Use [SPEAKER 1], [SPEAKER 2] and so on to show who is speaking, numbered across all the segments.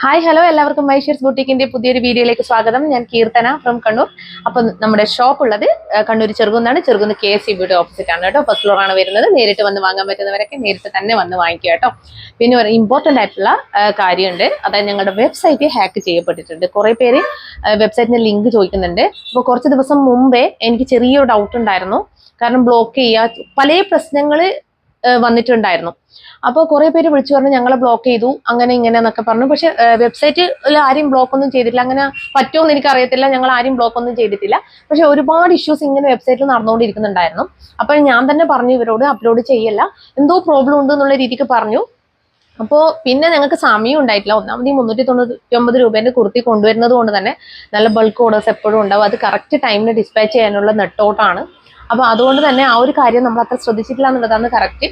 [SPEAKER 1] Hi hello എല്ലാവർക്കും മൈഷേഴ്സ് ബുട്ടീക്കിന്റെ പുതിയൊരു വീഡിയോയിലേക്ക് സ്വാഗതം. ഞാൻ കീർത്തന ഫ്രം കണ്ണൂർ. അപ്പം നമ്മുടെ ഷോപ്പ് ഉള്ളത് കണ്ണൂർ ചെറുകുന്നാണ്. ചെറുകുന്ന് KSCB ഓപ്പോസിറ്റ് ആണ് കേട്ടോ. ഫസ്റ്റ് ഫ്ലോർ ആണ് വരുന്നത്. നേരിട്ട് വന്ന് വാങ്ങാൻ പറ്റുന്നവരൊക്കെ നേരിട്ട് തന്നെ വന്ന് വാങ്ങിക്കുക കേട്ടോ. പിന്നെ ഒരു ഇമ്പോർട്ടൻ്റ് ആയിട്ടുള്ള കാര്യമുണ്ട്. അതായത് ഞങ്ങളുടെ വെബ്സൈറ്റ് ഹാക്ക് ചെയ്യപ്പെട്ടിട്ടുണ്ട്. കുറേ പേര് വെബ്സൈറ്റിന്റെ ലിങ്ക് ചോദിക്കുന്നുണ്ട്. അപ്പോൾ കുറച്ച് ദിവസം മുമ്പേ എനിക്ക് ചെറിയൊരു ഡൗട്ട് ഉണ്ടായിരുന്നു. കാരണം ബ്ലോക്ക് ചെയ്യുക പല പ്രശ്നങ്ങൾ വന്നിട്ടുണ്ടായിരുന്നു. അപ്പോൾ കുറെ പേര് വിളിച്ചു പറഞ്ഞു ഞങ്ങളെ ബ്ലോക്ക് ചെയ്തു അങ്ങനെ ഇങ്ങനെ എന്നൊക്കെ പറഞ്ഞു. പക്ഷെ വെബ്സൈറ്റിൽ ആരും ബ്ലോക്ക് ഒന്നും ചെയ്തിട്ടില്ല. അങ്ങനെ പറ്റുമെന്ന് എനിക്ക് അറിയത്തില്ല. ഞങ്ങൾ ആരും ബ്ലോക്ക് ഒന്നും ചെയ്തിട്ടില്ല. പക്ഷെ ഒരുപാട് ഇഷ്യൂസ് ഇങ്ങനെ വെബ്സൈറ്റിൽ നടന്നുകൊണ്ടിരിക്കുന്നുണ്ടായിരുന്നു. അപ്പോൾ ഞാൻ തന്നെ പറഞ്ഞു ഇവരോട് അപ്ലോഡ് ചെയ്യല്ല, എന്തോ പ്രോബ്ലം ഉണ്ട് എന്നുള്ള രീതിക്ക് പറഞ്ഞു. അപ്പോൾ പിന്നെ ഞങ്ങൾക്ക് സമയം ഉണ്ടായിട്ടില്ല. ഒന്നാമത് ഈ 399 രൂപേന്റെ കുർത്തി കൊണ്ടുവരുന്നത് കൊണ്ട് തന്നെ നല്ല ബൾക്ക് ഓർഡേഴ്സ് എപ്പോഴും ഉണ്ടാവും. അത് കറക്റ്റ് ടൈമിന് ഡിസ്പാച്ച് ചെയ്യാനുള്ള നെട്ടോട്ടാണ്. അപ്പോൾ അതുകൊണ്ട് തന്നെ ആ ഒരു കാര്യം നമ്മൾ അത്ര ശ്രദ്ധിച്ചിട്ടില്ല എന്നുള്ളതാണ് കറക്റ്റ്.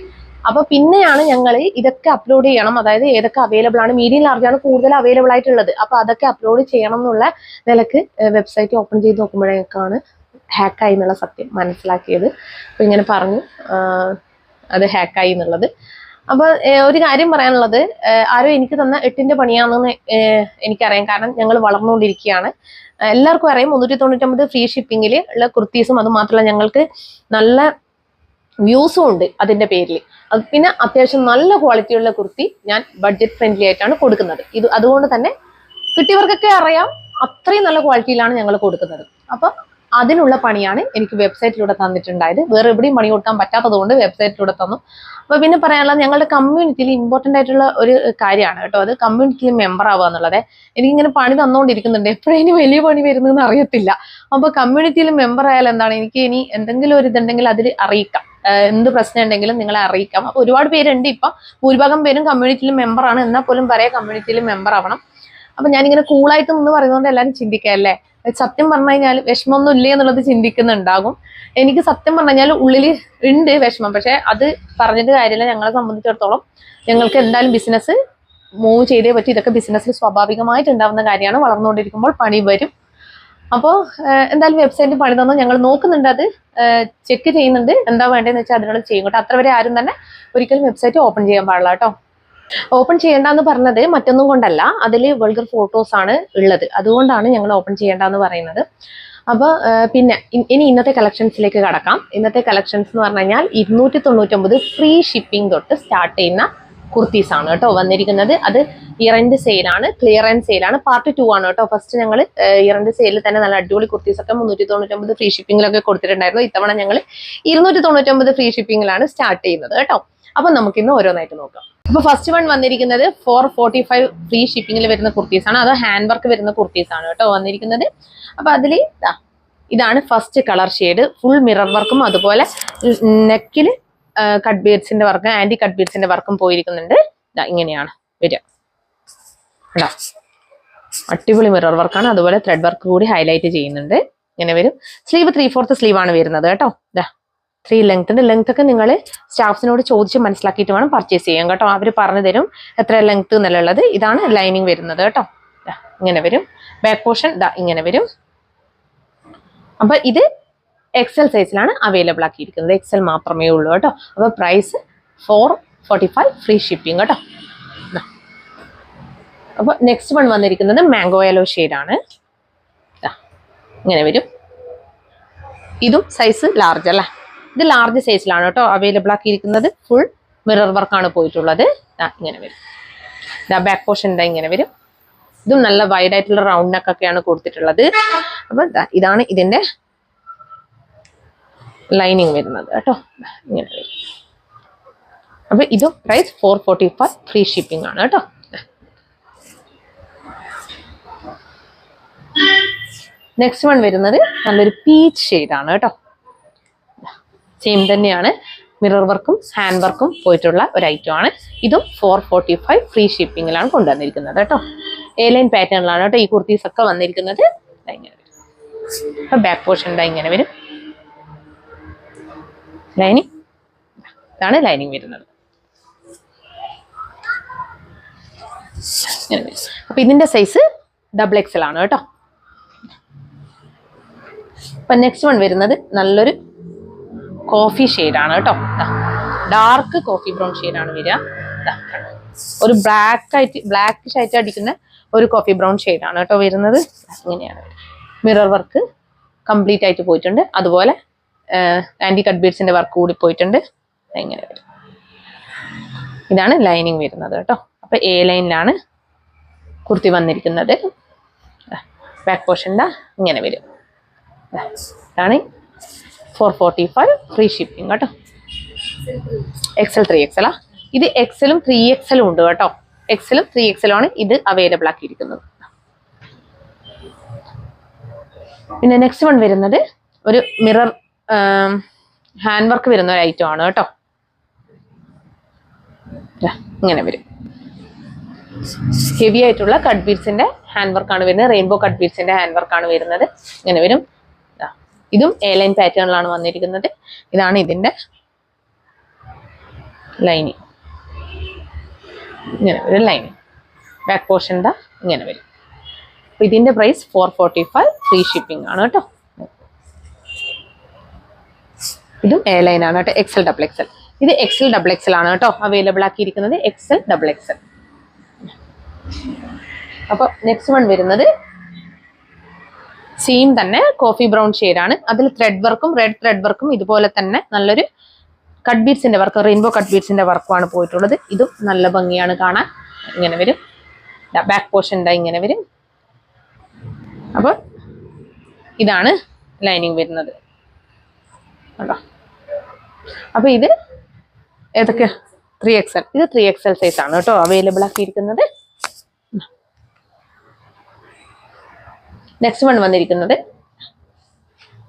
[SPEAKER 1] അപ്പൊ പിന്നെയാണ് ഞങ്ങൾ ഇതൊക്കെ അപ്ലോഡ് ചെയ്യണം, അതായത് ഏതൊക്കെ അവൈലബിൾ ആണ്, മീഡിയം ലാർജാണ് കൂടുതൽ അവൈലബിൾ ആയിട്ടുള്ളത്. അപ്പൊ അതൊക്കെ അപ്ലോഡ് ചെയ്യണം എന്നുള്ള നിലക്ക് വെബ്സൈറ്റ് ഓപ്പൺ ചെയ്ത് നോക്കുമ്പോഴേക്കാണ് ഹാക്കായി എന്നുള്ള സത്യം മനസ്സിലാക്കിയത്. അപ്പൊ ഇങ്ങനെ പറഞ്ഞു അത് ഹാക്കായി എന്നുള്ളത്. അപ്പൊ ഒരു കാര്യം പറയാനുള്ളത്, ആരോ എനിക്ക് തന്ന 8ന്റെ പണിയാണെന്ന് എനിക്കറിയാം. കാരണം ഞങ്ങൾ വളർന്നുകൊണ്ടിരിക്കുകയാണ്. എല്ലാവർക്കും അറിയാം 399 ഫ്രീ ഷിപ്പിങ്ങിൽ ഉള്ള കുർത്തീസും അത് മാത്രമല്ല ഞങ്ങൾക്ക് നല്ല വ്യൂസും ഉണ്ട് അതിന്റെ പേരിൽ. പിന്നെ അത്യാവശ്യം നല്ല ക്വാളിറ്റിയുള്ള കുർത്തി ഞാൻ ബഡ്ജറ്റ് ഫ്രണ്ട്ലി ആയിട്ടാണ് കൊടുക്കുന്നത്. ഇത് അതുകൊണ്ട് തന്നെ കിട്ടിയവർക്കൊക്കെ അറിയാം അത്രയും നല്ല ക്വാളിറ്റിയിലാണ് ഞങ്ങൾ കൊടുക്കുന്നത്. അപ്പൊ അതിനുള്ള പണിയാണ് എനിക്ക് വെബ്സൈറ്റിലൂടെ തന്നിട്ടുണ്ടായത്. വേറെ എവിടെയും പണി കൊടുക്കാൻ പറ്റാത്തത് കൊണ്ട് വെബ്സൈറ്റിലൂടെ തന്നു. അപ്പൊ പിന്നെ പറയാനുള്ളത്, ഞങ്ങളുടെ കമ്മ്യൂണിറ്റിയിൽ ഇമ്പോർട്ടൻ്റ് ആയിട്ടുള്ള ഒരു കാര്യമാണ് കേട്ടോ. അത് കമ്മ്യൂണിറ്റിയിൽ മെമ്പർ ആവുക എന്നുള്ളത്. എനിക്കിങ്ങനെ പണി തന്നുകൊണ്ടിരിക്കുന്നുണ്ട്, എപ്പോഴും വലിയ പണി വരുന്നതെന്ന് അറിയത്തില്ല. അപ്പൊ കമ്മ്യൂണിറ്റിയിൽ മെമ്പർ ആയാൽ എന്താണ്, എനിക്ക് ഇനി എന്തെങ്കിലും ഒരു ഇതുണ്ടെങ്കിൽ അതിൽ അറിയിക്കാം, എന്ത് പ്രശ്നം ഉണ്ടെങ്കിലും നിങ്ങളെ അറിയിക്കാം. അപ്പൊ ഒരുപാട് പേരുണ്ട്. ഇപ്പൊ ഭൂരിഭാഗം പേരും കമ്മ്യൂണിറ്റിയിൽ മെമ്പർ ആണ്. എന്നാൽ പോലും പറയാം കമ്മ്യൂണിറ്റിയിൽ മെമ്പർ ആവണം. അപ്പൊ ഞാനിങ്ങനെ കൂളായിട്ട് നിന്ന് പറയുന്നതുകൊണ്ട് എല്ലാവരും ചിന്തിക്കാം അല്ലേ, സത്യം പറഞ്ഞു കഴിഞ്ഞാൽ വിഷമമൊന്നും ഇല്ലേ എന്നുള്ളത് ചിന്തിക്കുന്നുണ്ടാകും. എനിക്ക് സത്യം പറഞ്ഞു കഴിഞ്ഞാൽ ഉള്ളിൽ ഉണ്ട് വിഷമം. പക്ഷെ അത് പറഞ്ഞിട്ട് കാര്യമില്ല. ഞങ്ങളെ സംബന്ധിച്ചിടത്തോളം ഞങ്ങൾക്ക് എന്തായാലും ബിസിനസ് മൂവ് ചെയ്തേ പറ്റും. ഇതൊക്കെ ബിസിനസ്സിൽ സ്വാഭാവികമായിട്ട് ഉണ്ടാവുന്ന കാര്യമാണ്. വളർന്നുകൊണ്ടിരിക്കുമ്പോൾ പണി വരും. അപ്പോൾ എന്തായാലും വെബ്സൈറ്റിൽ പണി തന്നു, ഞങ്ങൾ നോക്കുന്നുണ്ട്, അത് ചെക്ക് ചെയ്യുന്നുണ്ട്. എന്താ വേണ്ടതെന്ന് വെച്ചാൽ അതിനോട് ചെയ്യും കേട്ടോ. അത്ര വരെ ആരും തന്നെ ഒരിക്കലും വെബ്സൈറ്റ് ഓപ്പൺ ചെയ്യാൻ പാടില്ല കേട്ടോ. ഓപ്പൺ ചെയ്യേണ്ടെന്ന് പറഞ്ഞത് മറ്റൊന്നും കൊണ്ടല്ല, അതിൽ വൾഗർ ഫോട്ടോസ് ആണ് ഉള്ളത്. അതുകൊണ്ടാണ് ഞങ്ങൾ ഓപ്പൺ ചെയ്യേണ്ടെന്ന് പറയുന്നത്. അപ്പോൾ പിന്നെ ഇനി ഇന്നത്തെ കളക്ഷൻസിലേക്ക് കടക്കാം. ഇന്നത്തെ കളക്ഷൻസ് എന്ന് പറഞ്ഞു കഴിഞ്ഞാൽ 299 ഫ്രീ ഷിപ്പിംഗ് തൊട്ട് സ്റ്റാർട്ട് ചെയ്യുന്ന കുർത്തീസ് ആണ് കേട്ടോ വന്നിരിക്കുന്നത്. അത് ഇയർ എൻഡ് സെയിലാണ്, ക്ലിയറൻസ് സെയിലാണ്. പാർട്ട് 2 ആണ് കേട്ടോ. ഫസ്റ്റ് ഞങ്ങൾ ഇയർ എൻഡ് സെയിലിൽ തന്നെ നല്ല അടിപൊളി കുർത്തീസ് ഒക്കെ 399 ഫ്രീ ഷിപ്പിംഗിലൊക്കെ കൊടുത്തിട്ടുണ്ടായിരുന്നു. ഇത്തവണ ഞങ്ങൾ 299 ഫ്രീ ഷിപ്പിംഗിലാണ് സ്റ്റാർട്ട് ചെയ്യുന്നത് കേട്ടോ. അപ്പൊ നമുക്കിന്ന് ഓരോന്നായിട്ട് നോക്കാം. അപ്പൊ ഫസ്റ്റ് വൺ വന്നിരിക്കുന്നത് 445 ഫ്രീ ഷിപ്പിംഗിൽ വരുന്ന കുർത്തീസ് ആണ്. അത് ഹാൻഡ് വർക്ക് വരുന്ന കുർത്തീസ് ആണ് കേട്ടോ വന്നിരിക്കുന്നത്. അപ്പൊ അതിൽ ഇതാണ് first colour shade. Full mirror വർക്കും അതുപോലെ നെക്കിൽ കട്ട് ബീഡ്സിന്റെ വർക്കും ആന്റി കട്ട് ബീഡ്സിന്റെ വർക്കും പോയിരിക്കുന്നുണ്ട്. ഇങ്ങനെയാണ് വരിക. അടിപൊളി മിറർ വർക്കാണ്. അതുപോലെ ത്രെഡ് വർക്ക് കൂടി ഹൈലൈറ്റ് ചെയ്യുന്നുണ്ട്. ഇങ്ങനെ വരും. സ്ലീവ് 3/4 സ്ലീവ് ആണ് വരുന്നത് കേട്ടോ. 3 ലെങ്ത്തിന്റെ ലെങ്ത് ഒക്കെ നിങ്ങൾ സ്റ്റാഫ്സിനോട് ചോദിച്ച് മനസ്സിലാക്കിയിട്ട് വേണം പർച്ചേസ് ചെയ്യാൻ കേട്ടോ. അവർ പറഞ്ഞു തരും എത്ര ലെങ്ത് എന്നുള്ളത്. ഇതാണ് ലൈനിങ് വരുന്നത് കേട്ടോ. ഇങ്ങനെ വരും. ബാക്ക് പോർഷൻ ഇങ്ങനെ വരും. അപ്പൊ ഇത് XL സൈസിലാണ് അവൈലബിൾ ആക്കിയിരിക്കുന്നത്. XL മാത്രമേ ഉള്ളൂ കേട്ടോ. അപ്പൊ പ്രൈസ് 445 ഫ്രീ ഷിപ്പിംഗ് കേട്ടോ. അപ്പൊ നെക്സ്റ്റ് വൺ വന്നിരിക്കുന്നത് മാംഗോ യെല്ലോ ഷെയ്ഡാണ്. ഇങ്ങനെ വരും. ഇതും സൈസ് ലാർജ് അല്ലേ. ഇത് ലാർജ് സൈസിലാണ് കേട്ടോ അവൈലബിൾ ആക്കിയിരിക്കുന്നത്. ഫുൾ മിറർ വർക്കാണ് പോയിട്ടുള്ളത്. ഇങ്ങനെ വരും. ബാക്ക് പോർഷൻ ഇങ്ങനെ വരും. ഇതും നല്ല വൈഡ് ആയിട്ടുള്ള റൗണ്ട് നെക്ക് ഒക്കെയാണ് കൊടുത്തിട്ടുള്ളത്. അപ്പൊ ഇതാണ് ഇതിന്റെ ലൈനിങ് വരുന്നത് കേട്ടോ. ഇങ്ങനെ വരും. അപ്പൊ ഇതും പ്രൈസ് 445 ഫ്രീ ഷിപ്പിംഗ് ആണ് കേട്ടോ. നെക്സ്റ്റ് വൺ വരുന്നത് നല്ലൊരു പീച്ച് ഷെയ്ഡാണ് കേട്ടോ. സെയിം തന്നെയാണ്. മിറർ വർക്കും ഹാൻഡ് വർക്കും പോയിട്ടുള്ള ഒരു ഐറ്റം ആണ്. ഇതും 445 ഫ്രീ ഷിപ്പിംഗിലാണ് കൊണ്ടുവന്നിരിക്കുന്നത് കേട്ടോ. A-ലൈൻ പാറ്റേണിലാണ് കേട്ടോ ഈ കുർത്തീസ് ഒക്കെ വന്നിരിക്കുന്നത്. ഇങ്ങനെ വരും. അപ്പൊ ബാക്ക് പോർഷൻ ഇങ്ങനെ വരും. ലൈനിങ് ഇതാണ് ലൈനിങ് വരുന്നത്. അപ്പൊ ഇതിന്റെ സൈസ് XXL ആണ് കേട്ടോ. അപ്പൊ നെക്സ്റ്റ് വൺ വരുന്നത് നല്ലൊരു കോഫി ഷെയ്ഡാണ് കേട്ടോ. ഡാർക്ക് കോഫി ബ്രൗൺ ഷെയ്ഡാണ് വരിക. ഒരു ബ്ലാക്ക് ആയിട്ട് അടിക്കുന്ന ഒരു കോഫി ബ്രൗൺ ഷെയ്ഡാണ് കേട്ടോ വരുന്നത്. ഇങ്ങനെയാണ് മിറർ വർക്ക് കംപ്ലീറ്റ് ആയിട്ട് പോയിട്ടുണ്ട്. അതുപോലെ ആന്റി കട്ട് ബീഡ്സിന്റെ വർക്ക് കൂടി പോയിട്ടുണ്ട്. ഇങ്ങനെ വരും. ഇതാണ് ലൈനിങ് വരുന്നത് കേട്ടോ. അപ്പൊ എ ലൈനിലാണ് കുർത്തി വന്നിരിക്കുന്നത്. ബാക്ക് പോർഷൻ ഇങ്ങനെ വരും. ഇതാണ് 445 ഫ്രീ ഷിപ്പിംഗ് കേട്ടോ. XL 3XL ഇത് XL 3XL ഉണ്ട് കേട്ടോ. XL 3XL ആണ് ഇത് അവൈലബിൾ ആക്കിയിരിക്കുന്നത്. പിന്നെ നെക്സ്റ്റ് വൺ വരുന്നത് ഒരു മിറർ ഹാൻഡ് വർക്ക് വരുന്ന ഒരു ഐറ്റം ആണ് കേട്ടോ. ഇങ്ങനെ വരും. ഹെവി ആയിട്ടുള്ള കട്ട് ബീഡ്സിന്റെ ഹാൻഡ് വർക്ക് ആണ് വരുന്നത്. റെയിൻബോ കട്ട് ബീഡ്സിന്റെ ഹാൻഡ് വർക്ക് ആണ് വരുന്നത്. ഇങ്ങനെ വരും. ഇതും എ ലൈൻ പാറ്റേണിലാണ് വന്നിരിക്കുന്നത്. ഇതാണ് ഇതിന്റെ ലൈനിങ്. ഇങ്ങനെ വരും ലൈനിങ്. ബാക്ക് പോർഷൻ ഇങ്ങനെ വരും. അപ്പൊ ഇതിന്റെ പ്രൈസ് 445 ഫ്രീ ഷിപ്പിംഗ് ആണ് കേട്ടോ. ഇതും എ ലൈൻ ആണ് കേട്ടോ. XL XXL. ഇത് XL XXL ആണ് കേട്ടോ അവൈലബിൾ ആക്കിയിരിക്കുന്നത്. XL XXL. അപ്പൊ നെക്സ്റ്റ് വൺ വരുന്നത് സെയിം തന്നെ കോഫി ബ്രൗൺ ഷെയ്ഡാണ്. അതിൽ ത്രെഡ് വർക്കും റെഡ് ത്രെഡ് വർക്കും ഇതുപോലെ തന്നെ നല്ലൊരു കട്ട് ബീഡ്സിന്റെ വർക്ക്, റെയിൻബോ കട്ട് ബീഡ്സിന്റെ വർക്കുമാണ് പോയിട്ടുള്ളത്. ഇതും നല്ല ഭംഗിയാണ് കാണാൻ. ഇങ്ങനെ വരും. ബാക്ക് പോർഷൻ ഇങ്ങനെ വരും. അപ്പൊ ഇതാണ് ലൈനിങ് വരുന്നത് കേട്ടോ. അപ്പൊ ഇത് ഏതൊക്കെ 3XL. ഇത് 3XL സൈസ് ആണ് കേട്ടോ അവൈലബിൾ ആക്കിയിരിക്കുന്നത്. നെക്സ്റ്റ് വൺ വന്നിരിക്കുന്നത്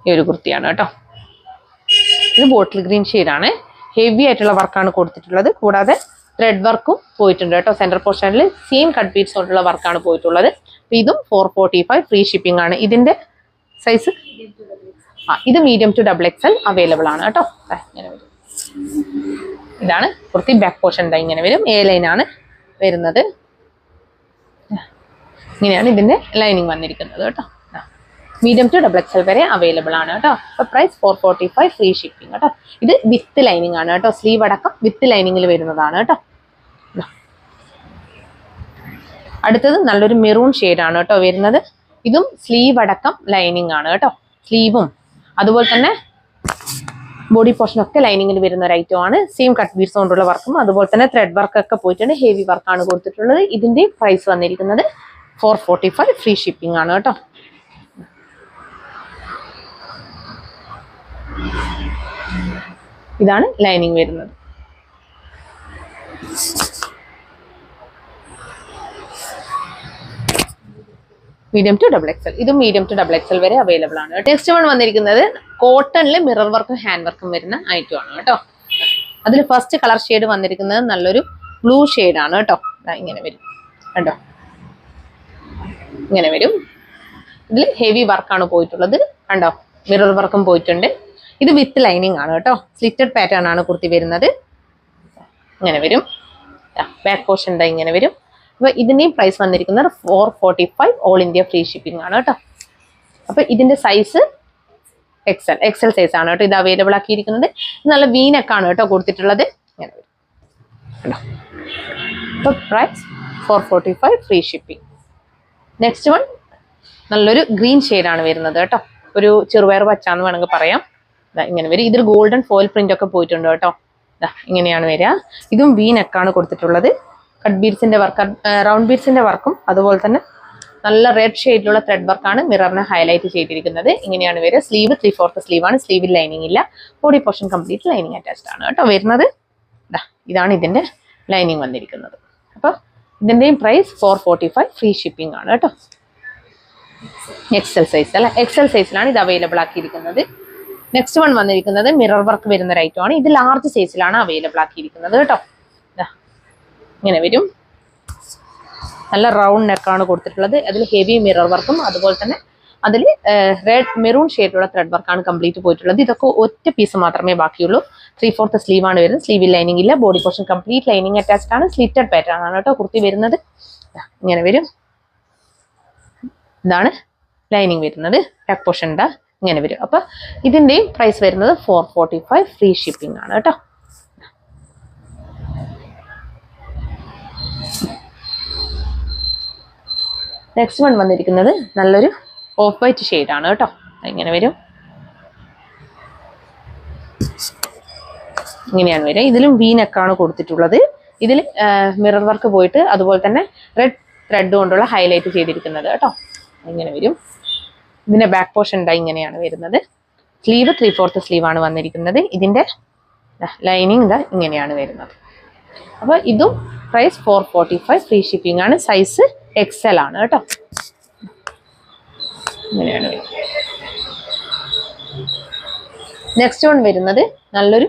[SPEAKER 1] ഈ ഒരു കുർത്തിയാണ് കേട്ടോ. ഇത് ബോട്ടിൽ ഗ്രീൻ ഷെയ്ഡാണ്. ഹെവി ആയിട്ടുള്ള വർക്കാണ് കൊടുത്തിട്ടുള്ളത്. കൂടാതെ ത്രെഡ് വർക്കും പോയിട്ടുണ്ട് കേട്ടോ. സെന്റർ പോർഷനിൽ സെയിം കട്ട് ബീഡ്സ് കൊണ്ടുള്ള വർക്കാണ് പോയിട്ടുള്ളത്. ഇതും 445 ഫ്രീ ഷിപ്പിംഗ് ആണ്. ഇതിന്റെ സൈസ് ഇത് മീഡിയം ടു XXL അവൈലബിൾ ആണ് കേട്ടോ. ഇങ്ങനെ വരും. ഇതാണ് കുർത്തി. ബാക്ക് പോർഷൻ ഇങ്ങനെ വരും. എ ലൈൻ ആണ് വരുന്നത്. ഇങ്ങനെയാണ് ഇതിന്റെ ലൈനിങ് വന്നിരിക്കുന്നത് കേട്ടോ. മീഡിയം ടു XXL വരെ അവൈലബിൾ ആണ് കേട്ടോ. അപ്പൊ പ്രൈസ് 445 ഫ്രീ ഷിപ്പിംഗ് കേട്ടോ. ഇത് വിത്ത് ലൈനിങ് ആണ് കേട്ടോ. സ്ലീവ് അടക്കം വിത്ത് ലൈനിങ്ങിൽ വരുന്നതാണ് കേട്ടോ. അടുത്തത് നല്ലൊരു മെറൂൺ ഷെയ്ഡാണ് കേട്ടോ വരുന്നത്. ഇതും സ്ലീവ് അടക്കം ലൈനിങ് ആണ് കേട്ടോ. സ്ലീവും അതുപോലെ തന്നെ ബോഡി പോർഷൻ ഒക്കെ ലൈനിങ്ങിൽ വരുന്ന ഒരു ഐറ്റം ആണ്. സെയിം കട്ട് ബീഡ്സ് കൊണ്ടുള്ള വർക്കും അതുപോലെ തന്നെ ത്രെഡ് വർക്ക് ഒക്കെ പോയിട്ടുണ്ട്. ഹെവി വർക്കാണ് കൊടുത്തിട്ടുള്ളത്. ഇതിന്റെ പ്രൈസ് വന്നിരിക്കുന്നത് 445 ഫ്രീ ഷിപ്പിംഗ് ആണ് കേട്ടോ. ഇതാണ് ലൈനിങ് വരുന്നത്. Medium to XXL. ഇതും മീഡിയം ടു XXL വരെ അവൈലബിൾ ആണ്. നെക്സ്റ്റ് വൺ വന്നിരിക്കുന്നത് കോട്ടണില് മിറർ വർക്കും ഹാൻഡ് വർക്കും വരുന്ന ഐറ്റം ആണ് കേട്ടോ. അതിൽ ഫസ്റ്റ് കളർ ഷെയ്ഡ് വന്നിരിക്കുന്നത് നല്ലൊരു ബ്ലൂ ഷെയ്ഡാണ് കേട്ടോ. ഇങ്ങനെ വരും കേട്ടോ. ഇങ്ങനെ വരും. ഇതിൽ ഹെവി വർക്കാണ് പോയിട്ടുള്ളത് കണ്ടോ. മിറർ വർക്കും പോയിട്ടുണ്ട്. ഇത് വിത്ത് ലൈനിങ് ആണ് കേട്ടോ. സ്ലിറ്റഡ് പാറ്റേൺ ആണ് കുർത്തി വരുന്നത്. ഇങ്ങനെ വരും. ബാക്ക് പോർഷൻ ഇങ്ങനെ വരും. അപ്പൊ ഇതിന്റെയും പ്രൈസ് വന്നിരിക്കുന്നത് 445 ഓൾ ഇന്ത്യ ഫ്രീ ഷിപ്പിംഗ് ആണ് കേട്ടോ. അപ്പൊ ഇതിന്റെ സൈസ് XL സൈസ് ആണ് കേട്ടോ ഇത് അവൈലബിൾ ആക്കിയിരിക്കുന്നത്. നല്ല വീനക്കാണ് കേട്ടോ കൊടുത്തിട്ടുള്ളത്. ഇങ്ങനെ വരും. അപ്പൊ price 445 free shipping. Next one നല്ലൊരു ഗ്രീൻ ഷെയ്ഡാണ് വരുന്നത് കേട്ടോ. ഒരു ചെറുപയർ പച്ചാന്ന് വേണമെങ്കിൽ പറയാം. ഇങ്ങനെ വരും. ഇതിൽ ഗോൾഡൻ ഫോയിൽ പ്രിന്റ് ഒക്കെ പോയിട്ടുണ്ട് കേട്ടോ. ഇങ്ങനെയാണ് വരിക. ഇതും വി നെക്കാണ് കൊടുത്തിട്ടുള്ളത്. കട്ട് ബീഡ്സിന്റെ വർക്ക്, റൗണ്ട് ബീഡ്സിന്റെ വർക്കും അതുപോലെ തന്നെ നല്ല റെഡ് ഷെയ്ഡിലുള്ള ത്രെഡ് വർക്കാണ് മിററിനെ ഹൈലൈറ്റ് ചെയ്തിരിക്കുന്നത്. ഇങ്ങനെയാണ് വരിക. സ്ലീവ് 3/4 സ്ലീവ് ആണ്. സ്ലീവിൽ ലൈനിങ് ഇല്ല. Body portion complete lining attached ആണ് കേട്ടോ വരുന്നത്. ഇതാണ് ഇതിന്റെ ലൈനിങ് വന്നിരിക്കുന്നത്. അപ്പൊ ഇതിന്റെയും പ്രൈസ് 445 ഫ്രീ ഷിപ്പിംഗ് ആണ് കേട്ടോ. XL സൈസ് അല്ല, XL സൈസിലാണ് ഇത് അവൈലബിൾ ആക്കിയിരിക്കുന്നത്. നെക്സ്റ്റ് വൺ വന്നിരിക്കുന്നത് മിറർ വർക്ക് വരുന്ന ഒരു ഐറ്റം ആണ്. ഇത് ലാർജ് സൈസിലാണ് അവൈലബിൾ ആക്കിയിരിക്കുന്നത് കേട്ടോ. ഇങ്ങനെ വരും. നല്ല റൗണ്ട് നെക്കാണ് കൊടുത്തിട്ടുള്ളത്. അതിൽ ഹെവി മിറർ വർക്കും അതുപോലെ തന്നെ അതിൽ റെഡ് മെറൂൺ ഷെയ്ഡിലുള്ള ത്രെഡ് വർക്കാണ് കംപ്ലീറ്റ് പോയിട്ടുള്ളത്. ഇതൊക്കെ ഒറ്റ പീസ് മാത്രമേ ബാക്കിയുള്ളൂ. 3/4 സ്ലീവ് ആണ് വരുന്നത്. സ്ലീവിൽ ലൈനിങ് ഇല്ല. Body portion complete lining attached ആണ്. സ്ലിറ്റഡ് പാറ്റേൺ ആണ് കേട്ടോ കുർത്തി വരുന്നത്. ഇങ്ങനെ വരും. ഇതാണ് ലൈനിങ് വരുന്നത്. ബാക്ക് പോർഷൻ ഇങ്ങനെ വരും. അപ്പൊ ഇതിന്റെയും പ്രൈസ് വരുന്നത് 445 ഫ്രീ ഷിപ്പിംഗ് ആണ് കേട്ടോ. നെക്സ്റ്റ് വൺ വന്നിരിക്കുന്നത് നല്ലൊരു ഓഫ് വൈറ്റ് ഷെയ്ഡാണ് കേട്ടോ. ഇങ്ങനെ വരും, ഇങ്ങനെയാണ് വരിക. ഇതിലും വി നെക്കാണ് കൊടുത്തിട്ടുള്ളത്. ഇതിൽ മിറർ വർക്ക് പോയിട്ട് അതുപോലെ തന്നെ റെഡ് ത്രെഡ് കൊണ്ടുള്ള ഹൈലൈറ്റ് ചെയ്തിരിക്കുന്നത് കേട്ടോ. ഇങ്ങനെ വരും. ഇതിന്റെ ബാക്ക് പോർഷൻ ഇതാ ഇങ്ങനെയാണ് വരുന്നത്. സ്ലീവ് 3/4 സ്ലീവാണ് വന്നിരിക്കുന്നത്. ഇതിന്റെ ലൈനിങ് ഇതാ ഇങ്ങനെയാണ് വരുന്നത്. അപ്പോൾ ഇതും പ്രൈസ് 445, ഫ്രീ ഷിപ്പിംഗ് ആണ്. സൈസ് XL ആണ് കേട്ടോ. ഇങ്ങനെയാണ് വരുന്നത്. നെക്സ്റ്റ് വൺ വരുന്നത് നല്ലൊരു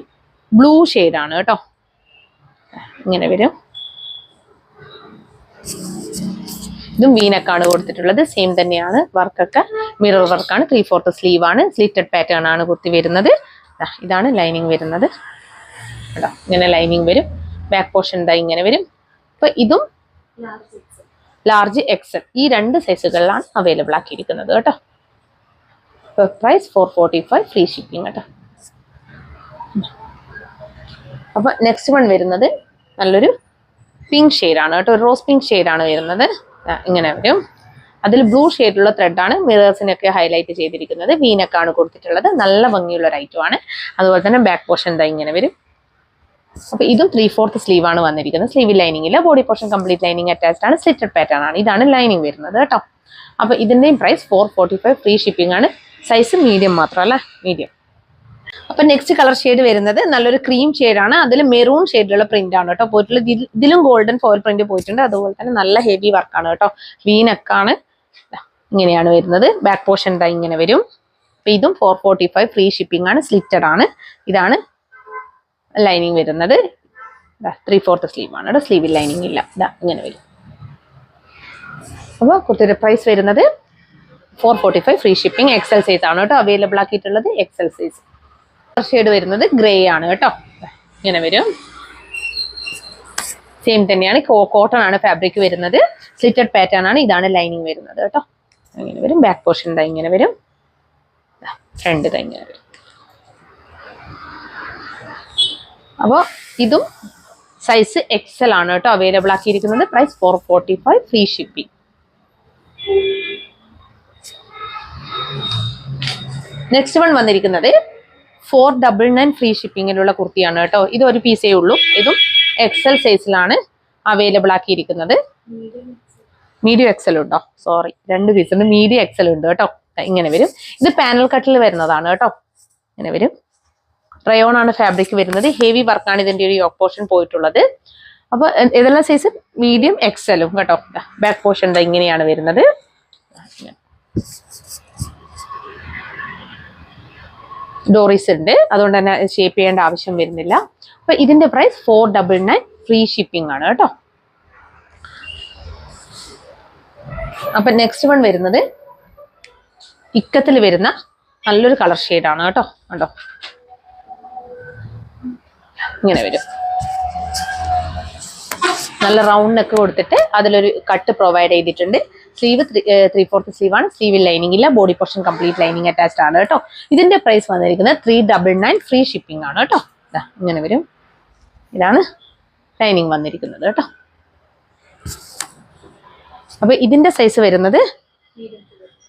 [SPEAKER 1] ബ്ലൂ ഷെയ്ഡാണ് കേട്ടോ. ഇങ്ങനെ വരും. ഇതും വീനക്കാണ് കൊടുത്തിട്ടുള്ളത്. സെയിം തന്നെയാണ്. വർക്കൊക്കെ മിറർ വർക്കാണ്. 3/4 സ്ലീവ് ആണ്. സ്ലിറ്റഡ് പാറ്റേൺ ആണ് കുർത്തി വരുന്നത്. ഇതാണ് ലൈനിങ് വരുന്നത് കേട്ടോ. ഇങ്ങനെ ലൈനിങ് വരും. ബാക്ക് പോർഷൻ ഇതാ ഇങ്ങനെ വരും. അപ്പൊ ഇതും ലാർജ് XL ഈ 2 സൈസുകളിലാണ് അവൈലബിൾ ആക്കിയിരിക്കുന്നത് കേട്ടോ. പ്രൈസ് 445, ഫ്രീ ഷിപ്പിംഗ് കേട്ടോ. അപ്പൊ നെക്സ്റ്റ് വൺ വരുന്നത് നല്ലൊരു പിങ്ക് ഷെയ്ഡാണ് കേട്ടോ. ഒരു റോസ് പിങ്ക് ഷെയ്ഡാണ് വരുന്നത്. ഇങ്ങനെ വരും. അതിൽ ബ്ലൂ ഷെയ്ഡുള്ള ത്രെഡാണ് മിറേഴ്സിനൊക്കെ ഹൈലൈറ്റ് ചെയ്തിരിക്കുന്നത്. വീനക്കാണ് കൊടുത്തിട്ടുള്ളത്. നല്ല ഭംഗിയുള്ള ഒരു ഐറ്റം ആണ്. അതുപോലെ തന്നെ ബാക്ക് പോർഷൻ എന്താ ഇങ്ങനെ വരും. അപ്പൊ ഇതും 3/4 സ്ലീവ് ആണ് വന്നിരിക്കുന്നത്. സ്ലീവ് ലൈനിങ് ഇല്ല. Body portion complete lining attached ആണ്. സ്ലിറ്റഡ് പാറ്റേൺ ആണ്. ഇതാണ് ലൈനിങ് വരുന്നത് കേട്ടോ. അപ്പൊ ഇതിന്റെയും പ്രൈസ് 445, ഫ്രീ ഷിപ്പിംഗ് ആണ്. സൈസ് മീഡിയം മാത്രമല്ല, മീഡിയം. അപ്പൊ നെക്സ്റ്റ് കളർ ഷെയ്ഡ് വരുന്നത് നല്ലൊരു ക്രീം ഷെയ്ഡാണ്. അതിൽ മെറൂൺ ഷെയ്ഡിലുള്ള പ്രിന്റ് ആണ് കേട്ടോ പോയിട്ടുള്ളത്. ഇതിലും ഗോൾഡൻ ഫോയിൽ പ്രിന്റ് പോയിട്ടുണ്ട്. അതുപോലെ തന്നെ നല്ല ഹെവി വർക്കാണ് കേട്ടോ. വീനക്കാണ്. ഇങ്ങനെയാണ് വരുന്നത്. ബാക്ക് പോർഷൻ ഇതാ ഇങ്ങനെ വരും. അപ്പൊ ഇതും 445, ഫ്രീ ഷിപ്പിംഗ് ആണ്. സ്ലിറ്റഡ് ആണ്. ഇതാണ് ലൈനിങ് വരുന്നത്. 3/4 സ്ലീവ് ആണ് കേട്ടോ. സ്ലീവിൽ ലൈനിങ് ഇല്ല. ഇതാ ഇങ്ങനെ വരും. അപ്പോൾ കുർത്തിയുടെ പ്രൈസ് വരുന്നത് 445, ഫ്രീ ഷിപ്പിംഗ്. XL സൈസ് ആണ് കേട്ടോ അവൈലബിൾ ആക്കിയിട്ടുള്ളത്. XL size. ഷെയ്ഡ് വരുന്നത് ഗ്രേ ആണ് കേട്ടോ. ഇങ്ങനെ വരും. സെയിം തന്നെയാണ്. കോട്ടൺ ആണ് ഫാബ്രിക് വരുന്നത്. സ്ലിറ്റഡ് പാറ്റേൺ ആണ്. ഇതാണ് ലൈനിങ് വരുന്നത് കേട്ടോ. ഇങ്ങനെ വരും. ബാക്ക് പോർഷൻ ഇതാ ഇങ്ങനെ വരും. ഫ്രണ്ട് ഇതാ ഇങ്ങനെ വരും. അപ്പോൾ ഇതും സൈസ് XL ആണ് കേട്ടോ അവൈലബിൾ ആക്കിയിരിക്കുന്നത്. Price 445, free shipping. Next one വന്നിരിക്കുന്നത് 499, ഫ്രീ ഷിപ്പിങ്ങിലുള്ള കുർത്തിയാണ് കേട്ടോ. ഇത് ഒരു പീസേ ഉള്ളൂ. ഇതും XL സൈസിലാണ് അവൈലബിൾ ആക്കിയിരിക്കുന്നത്. മീഡിയം XL ഉണ്ടോ? സോറി, 2 പീസ് ഉണ്ട്. മീഡിയം XL ഉണ്ട് കേട്ടോ. ഇങ്ങനെ വരും. ഇത് പാനൽ കട്ടിൽ വരുന്നതാണ് കേട്ടോ. ഇങ്ങനെ വരും. റയോൺ ആണ് ഫാബ്രിക് വരുന്നത്. ഹെവി വർക്കാണ് ഇതിന്റെ ഒരു യോക്ക് പോർഷൻ പോയിട്ടുള്ളത്. അപ്പൊ ഏതെല്ലാം സൈസ്? മീഡിയം XLഉം കേട്ടോ. ബാക്ക് പോർഷൻ ഇങ്ങനെയാണ് വരുന്നത്. ഡോറീസ് ഉണ്ട്. അതുകൊണ്ട് തന്നെ ഷേപ്പ് ചെയ്യേണ്ട ആവശ്യം വരുന്നില്ല. അപ്പൊ ഇതിന്റെ പ്രൈസ് 499, ഫ്രീ ഷിപ്പിംഗ് ആണ് കേട്ടോ. അപ്പൊ നെക്സ്റ്റ് വൺ വരുന്നത് ഇക്കത്തിൽ വരുന്ന നല്ലൊരു കളർ ഷെയ്ഡാണ് കേട്ടോ. കണ്ടോ, ഇങ്ങനെ വരും. നല്ല റൗണ്ട് നെക്ക് കൊടുത്തിട്ട് അതിലൊരു കട്ട് പ്രൊവൈഡ് ചെയ്തിട്ടുണ്ട്. സ്ലീവ് 3/4 സ്ലീവ് ആണ്. സ്ലീവിൽ ലൈനിങ് ഇല്ല. Body portion complete lining attached ആണ് കേട്ടോ. ഇതിന്റെ പ്രൈസ് വന്നിരിക്കുന്നത് 399, ഫ്രീ ഷിപ്പിംഗ് ആണ് കേട്ടോ. ഇങ്ങനെ വരും. ഇതാണ് ലൈനിങ് വന്നിരിക്കുന്നത് കേട്ടോ. അപ്പൊ ഇതിന്റെ സൈസ് വരുന്നത്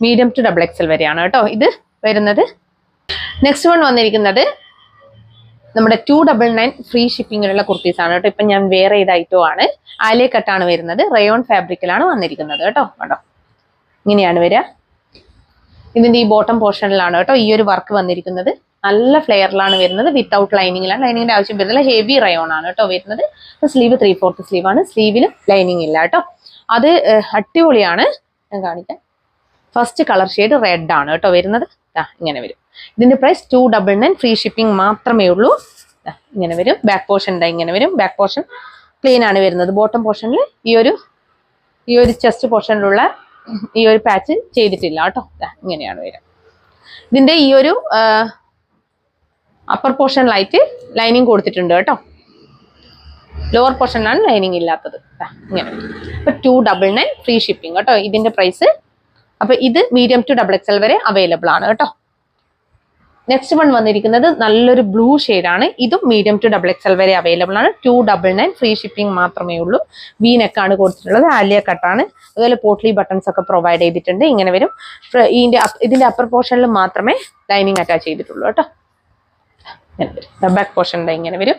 [SPEAKER 1] മീഡിയം ടു XXL വരെയാണ് കേട്ടോ ഇത് വരുന്നത്. നെക്സ്റ്റ് വൺ വന്നിരിക്കുന്നത് നമ്മുടെ 299, ഫ്രീ ഷിപ്പിങ്ങിലുള്ള കുർത്തീസ് ആണ് കേട്ടോ. ഇപ്പൊ ഞാൻ വെയർ ചെയ്ത ഐറ്റം ആണ്. ആലിയ കട്ടാണ് വരുന്നത്. റയോൺ ഫാബ്രിക്കിലാണ് വന്നിരിക്കുന്നത് കേട്ടോ. കണ്ടോ, ഇങ്ങനെയാണ് വരിക. ഇതിന്റെ ഈ ബോട്ടം പോർഷനിലാണ് കേട്ടോ ഈ ഒരു വർക്ക് വന്നിരിക്കുന്നത്. നല്ല ഫ്ലെയറിലാണ് വരുന്നത്. വിത്തൗട്ട് ലൈനിങ്ങിലാണ്. ലൈനിങ്ങിന്റെ ആവശ്യം വരുന്നില്ല. ഹെവി റയോൺ ആണ് കേട്ടോ വരുന്നത്. സ്ലീവ് 3/4 സ്ലീവ് ആണ്. സ്ലീവിൽ ലൈനിങ് ഇല്ല കേട്ടോ. അത് അടിപൊളിയാണ്. ഞാൻ കാണിക്കാം. ഫസ്റ്റ് കളർ ഷെയ്ഡ് റെഡ് ആണ് കേട്ടോ വരുന്നത്. ഇങ്ങനെ വരും. ഇതിന്റെ പ്രൈസ് 299, ഫ്രീ ഷിപ്പിംഗ് മാത്രമേ ഉള്ളൂ. ഇങ്ങനെ വരും. ബാക്ക് പോർഷൻ ഇങ്ങനെ വരും. ബാക്ക് പോർഷൻ പ്ലെയിൻ ആണ് വരുന്നത്. ബോട്ടം പോർഷനിൽ ഈ ഒരു ചെസ്റ്റ് പോർഷനിലുള്ള ഈ ഒരു പാച്ച് ചെയ്തിട്ടില്ല കേട്ടോ. ഇങ്ങനെയാണ് വരിക. ഇതിന്റെ ഈ ഒരു അപ്പർ പോർഷനിലായിട്ട് ലൈനിങ് കൊടുത്തിട്ടുണ്ട് കേട്ടോ. ലോവർ പോർഷനിലാണ് ലൈനിങ് ഇല്ലാത്തത്. ഇങ്ങനെ. അപ്പൊ 299, ഫ്രീ ഷിപ്പിംഗ് കേട്ടോ ഇതിന്റെ പ്രൈസ്. അപ്പൊ ഇത് മീഡിയം ടു XXL വരെ അവൈലബിൾ ആണ് കേട്ടോ. നെക്സ്റ്റ് വൺ വന്നിരിക്കുന്നത് നല്ലൊരു ബ്ലൂ ആണ്. ഇതും മീഡിയം ടു XXL വരെ അവൈലബിൾ ആണ്. 299, ഫ്രീ ഷിപ്പിംഗ് മാത്രമേ ഉള്ളൂ. വി നെക്കാണ് കൊടുത്തിട്ടുള്ളത്. ആലിയ കട്ടാണ്. അതുപോലെ പോട്ട്ലി ബട്ടൺസ് ഒക്കെ പ്രൊവൈഡ് ചെയ്തിട്ടുണ്ട്. ഇങ്ങനെ വരും. ഇതിന്റെ അപ്പർ പോർഷനിൽ മാത്രമേ ലൈനിങ് അറ്റാച്ച് ചെയ്തിട്ടുള്ളൂ കേട്ടോ. ബാക്ക് പോർഷനിൽ ഇങ്ങനെ വരും.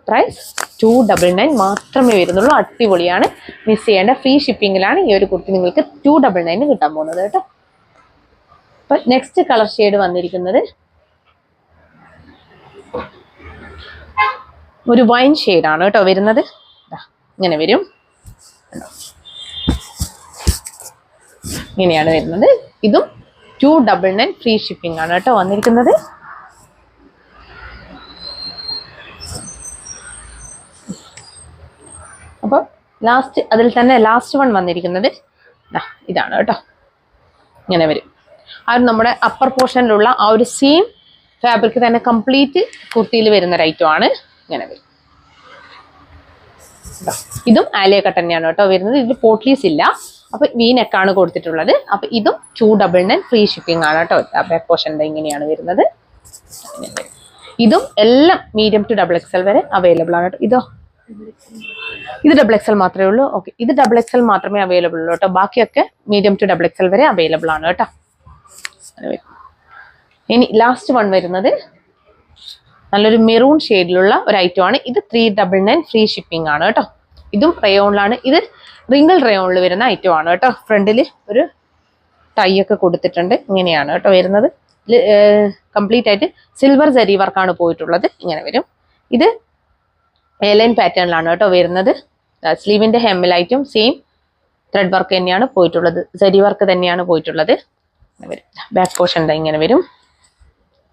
[SPEAKER 1] പ്രൈസ് 299 മാത്രമേ വരുന്നുള്ളൂ. അടിപൊളിയാണ്, മിസ് ചെയ്യേണ്ട. ഫ്രീ ഷിപ്പിങ്ങിലാണ് ഈ ഒരു കുർത്തി നിങ്ങൾക്ക് 299 കിട്ടാൻ പോകുന്നത് കേട്ടോ. അപ്പൊ നെക്സ്റ്റ് കളർ ഷെയ്ഡ് വന്നിരിക്കുന്നത് ഒരു വൈൻ ഷെയ്ഡാണ് കേട്ടോ വരുന്നത്. ഇങ്ങനെ വരും, ഇങ്ങനെയാണ് വരുന്നത്. ഇതും 299 ഫ്രീ ഷിപ്പിംഗ് ആണ് കേട്ടോ വന്നിരിക്കുന്നത്. അപ്പോൾ അതിൽ തന്നെ ലാസ്റ്റ് വൺ വന്നിരിക്കുന്നത് ഇതാണ് കേട്ടോ. ഇങ്ങനെ വരും. നമ്മുടെ അപ്പർ പോർഷനിലുള്ള ആ ഒരു സെയിം ഫാബ്രിക് തന്നെ കംപ്ലീറ്റ് കുർത്തിയിൽ വരുന്ന ഒരു ഐറ്റം ആണ്. ഇങ്ങനെ വരും. ഇതും ആലിയ കട്ട് തന്നെയാണ് കേട്ടോ വരുന്നത്. ഇതിൽ പോട്ട്ലീസ് ഇല്ല. അപ്പൊ വി നെക്കാണ് കൊടുത്തിട്ടുള്ളത്. അപ്പൊ ഇതും 299 ഫ്രീ ഷിപ്പിംഗ് ആണ് കേട്ടോ. ബാക്ക് പോർഷൻ ഇങ്ങനെയാണ് വരുന്നത്. ഇതും എല്ലാം മീഡിയം ടു XXL വരെ അവൈലബിൾ ആണ് കേട്ടോ. ഇത് XXL മാത്രമേ ഉള്ളൂ. ഓക്കെ, ഇത് XXL മാത്രമേ അവൈലബിൾ ഉള്ളൂ കേട്ടോ. ബാക്കിയൊക്കെ മീഡിയം ടു XXL വരെ അവൈലബിൾ ആണ് കേട്ടോ. ഇനി ലാസ്റ്റ് വൺ വരുന്നത് നല്ലൊരു മെറൂൺ ഷെയ്ഡിലുള്ള ഒരു ഐറ്റം ആണ്. ഇത് 399 ഫ്രീ ഷിപ്പിംഗ് ആണ് കേട്ടോ. ഇതും റയോണിലാണ്. ഇത് റിംഗിൾ റയോണിൽ വരുന്ന ഐറ്റം ആണ് കേട്ടോ. ഫ്രണ്ടിൽ ഒരു ടൈ ഒക്കെ കൊടുത്തിട്ടുണ്ട്. ഇങ്ങനെയാണ് കേട്ടോ വരുന്നത്. കംപ്ലീറ്റ് ആയിട്ട് സിൽവർ ജരി വർക്കാണ് പോയിട്ടുള്ളത്. ഇങ്ങനെ വരും. ഇത് എലൈൻ പാറ്റേണിലാണ് കേട്ടോ വരുന്നത്. സ്ലീവിന്റെ ഹെമ്മിലായിട്ടും സെയിം ത്രെഡ് വർക്ക് തന്നെയാണ് പോയിട്ടുള്ളത്. ജരി വർക്ക് തന്നെയാണ് പോയിട്ടുള്ളത്. ബാക്ക് പോർഷൻ ഇങ്ങനെ വരും.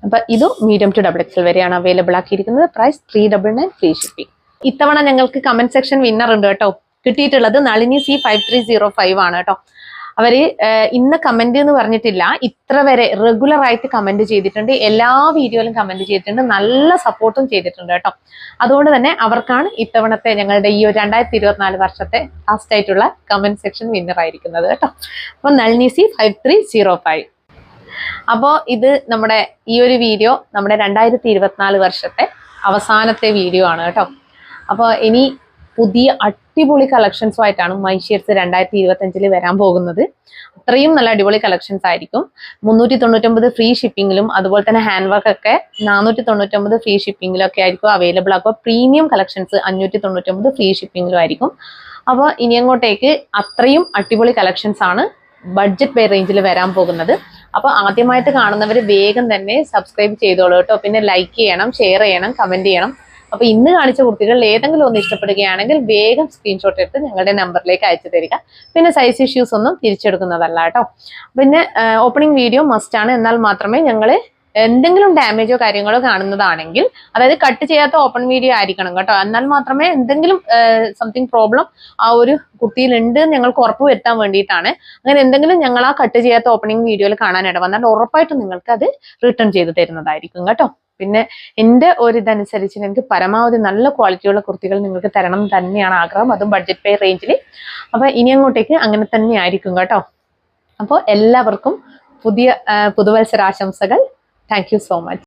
[SPEAKER 1] അപ്പൊ ഇത് മീഡിയം ടു XXL വരെയാണ് അവൈലബിൾ ആക്കിയിരിക്കുന്നത്. Price 399 free shipping. ഇത്തവണ ഞങ്ങൾക്ക് കമന്റ് സെക്ഷൻ വിന്നർ ഉണ്ട് കേട്ടോ. കിട്ടിയിട്ടുള്ളത് നളിനി C5305 ആണ് കേട്ടോ. അവര് ഇന്ന് കമന്റ് എന്ന് പറഞ്ഞിട്ടില്ല, ഇത്ര വരെ റെഗുലർ ആയിട്ട് കമന്റ് ചെയ്തിട്ടുണ്ട്. എല്ലാ വീഡിയോയിലും കമന്റ് ചെയ്തിട്ടുണ്ട്. നല്ല സപ്പോർട്ടും ചെയ്തിട്ടുണ്ട് കേട്ടോ. അതുകൊണ്ട് തന്നെ അവർക്കാണ് ഇത്തവണത്തെ ഞങ്ങളുടെ ഈ ഒരു 2024 വർഷത്തെ ലാസ്റ്റ് ആയിട്ടുള്ള കമന്റ് സെക്ഷൻ വിന്നർ ആയിരിക്കുന്നത് കേട്ടോ. അപ്പൊ നളിനി C5305. അപ്പോൾ ഇത് നമ്മുടെ ഈ ഒരു വീഡിയോ നമ്മുടെ 2024 വർഷത്തെ അവസാനത്തെ വീഡിയോ ആണ് കേട്ടോ. അപ്പോൾ ഇനി പുതിയ അടിപൊളി കളക്ഷൻസുമായിട്ടാണ് മൈഷേർസ് 2025 വരാൻ പോകുന്നത്. അത്രയും നല്ല അടിപൊളി കളക്ഷൻസ് ആയിരിക്കും. 399 ഫ്രീ ഷിപ്പിങ്ങിലും അതുപോലെ തന്നെ ഹാൻഡ് വർക്ക് ഒക്കെ 499 ഫ്രീ ഷിപ്പിങ്ങിലും ഒക്കെ ആയിരിക്കും അവൈലബിൾ ആക്കുക. പ്രീമിയം കളക്ഷൻസ് 599 ഫ്രീ ഷിപ്പിങ്ങിലും ആയിരിക്കും. അപ്പോൾ ഇനി അങ്ങോട്ടേക്ക് അത്രയും അടിപൊളി കളക്ഷൻസ് ആണ് ബഡ്ജറ്റ് ബൈ റേഞ്ചിൽ വരാൻ പോകുന്നത്. അപ്പൊ ആദ്യമായിട്ട് കാണുന്നവർ വേഗം തന്നെ സബ്സ്ക്രൈബ് ചെയ്തോളൂ കേട്ടോ. പിന്നെ ലൈക്ക് ചെയ്യണം, ഷെയർ ചെയ്യണം, കമന്റ് ചെയ്യണം. അപ്പൊ ഇന്ന് കാണിച്ച കുർത്തികളിൽ ഏതെങ്കിലും ഒന്ന് ഇഷ്ടപ്പെടുകയാണെങ്കിൽ വേഗം സ്ക്രീൻഷോട്ട് എടുത്ത് ഞങ്ങളുടെ നമ്പറിലേക്ക് അയച്ചു തരിക. പിന്നെ സൈസ് ഇഷ്യൂസ് ഒന്നും തിരിച്ചെടുക്കുന്നതല്ല കേട്ടോ. പിന്നെ ഓപ്പണിംഗ് വീഡിയോ മസ്റ്റ് ആണ്. എന്നാൽ മാത്രമേ ഞങ്ങൾ എന്തെങ്കിലും ഡാമേജോ കാര്യങ്ങളോ കാണുന്നതാണെങ്കിൽ, അതായത് കട്ട് ചെയ്യാത്ത ഓപ്പൺ വീഡിയോ ആയിരിക്കണം കേട്ടോ. എന്നാൽ മാത്രമേ എന്തെങ്കിലും സംതിങ് പ്രോബ്ലം ആ ഒരു കുർത്തിയിൽ ഉണ്ട് ഞങ്ങൾക്ക് ഉറപ്പ് വരുത്താൻ വേണ്ടിയിട്ടാണ്. അങ്ങനെ എന്തെങ്കിലും ഞങ്ങൾ ആ കട്ട് ചെയ്യാത്ത ഓപ്പണിംഗ് വീഡിയോയിൽ കാണാനിട വന്നാൽ ഉറപ്പായിട്ടും നിങ്ങൾക്ക് അത് റിട്ടേൺ ചെയ്ത് തരുന്നതായിരിക്കും കേട്ടോ. പിന്നെ എൻ്റെ ഒരു ഇതനുസരിച്ച് എനിക്ക് പരമാവധി നല്ല ക്വാളിറ്റിയുള്ള കുർത്തികൾ നിങ്ങൾക്ക് തരണം തന്നെയാണ് ആഗ്രഹം, അതും ബഡ്ജറ്റ് പേ റേഞ്ചിൽ. അപ്പൊ ഇനി അങ്ങോട്ടേക്ക് അങ്ങനെ തന്നെ ആയിരിക്കും കേട്ടോ. അപ്പോൾ എല്ലാവർക്കും പുതുവത്സരാശംസകൾ. Thank you so much.